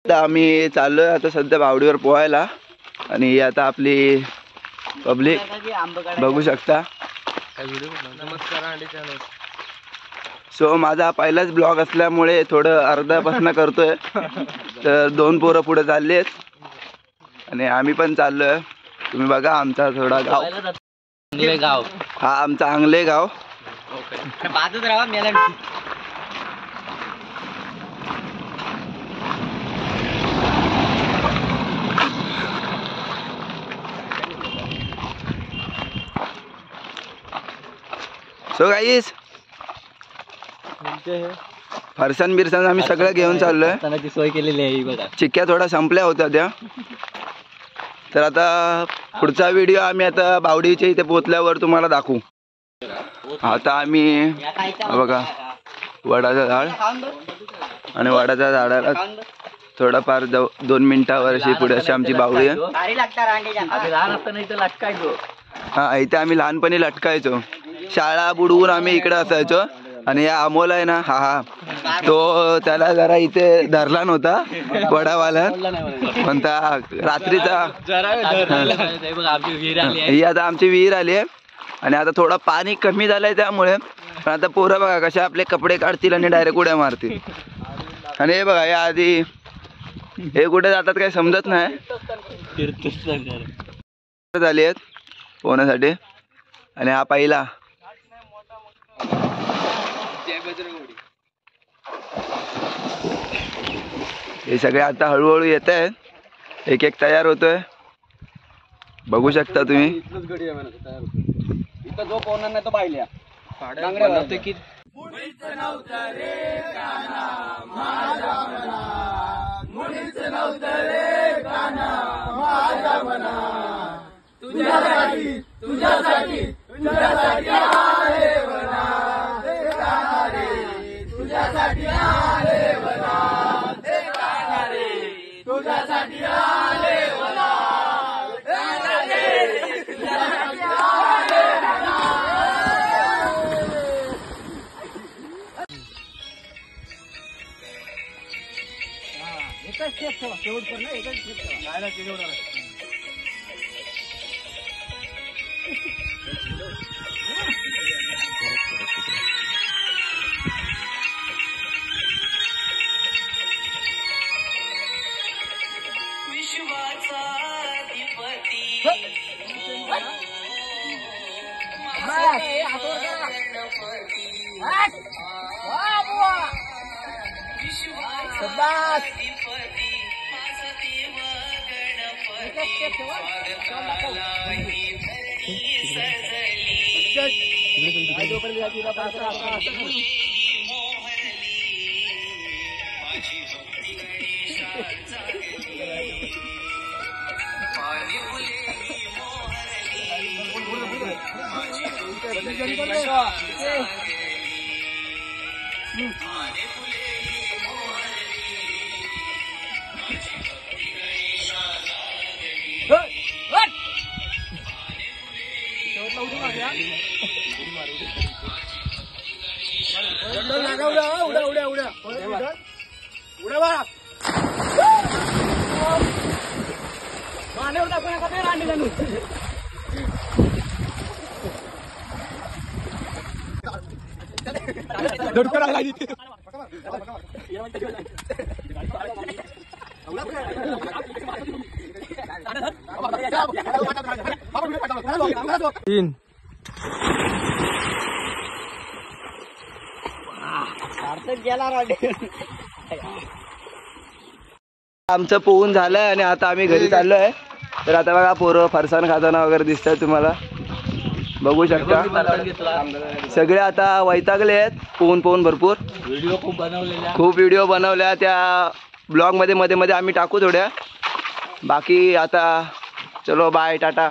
आता आम्ही चाललोय आता सध्या बावडीवर पोहायला आणि आता आपली पब्लिक बघू शकता। नमस्कार। सो माझा पहिलाच ब्लॉग असल्यामुळे थोडं अर्ध्यापासून करतोय तर 2 पोरं पुढे चाललेत आणि आम्ही पण चाललोय। तुम्ही बघा आमचा थोडा गाव हा आमचा अंगले गाव। सो गाईस फरसान बिरसान आम्ही सगळं घेऊन चाललोय। सोय केलेली आहे बघा। चिक्क्या थोडा संपल्या होत्या त्या तर आता पुढचा व्हिडिओ आम्ही आता बावडीच्या इथे पोहोचल्यावर तुम्हाला दाखवू। आता आम्ही बघा वडाचं झाड आणि वडाच्या झाडाला थोडाफार 2 मिनिटावर अशी पुढे अशी आमची बावडी आहे। हा इथे आम्ही लहानपणी लटकायचो। शाळा बुडवून आम्ही इकडे असायचो आणि या अमोल आहे ना हा तो त्याला जरा इथे धरला नव्हता वडावाला कोणता रात्रीचा। ही आता आमची विहीर आली आहे आणि आता थोडा पाणी कमी झालंय त्यामुळे पण आता पोरं बघा कशा आपले कपडे काढतील आणि डायरेक्ट उड्या मारतील। आणि हे बघा या आधी हे कुठे जातात काही समजत नाही झाली आहेत पोहण्यासाठी आणि हा पहिला हे सगळे आता हळूहळू येत आहेत एक एक तयार होतोय बघू शकता तुम्ही। इथं जो पोहणार नाही तो पाहिल्या आमचं पोहून झालंय आणि आता आम्ही घरी चाललोय। तर आता बघा पोरं फरसाण खाताना वगैरे दिसतंय तुम्हाला बघू शकता। सगळे आता वैतागले आहेत पोहून भरपूर खूप व्हिडिओ बनवल्या त्या ब्लॉग मध्ये मध्ये आम्ही टाकू थोड्या। बाकी आता चलो बाय टाटा।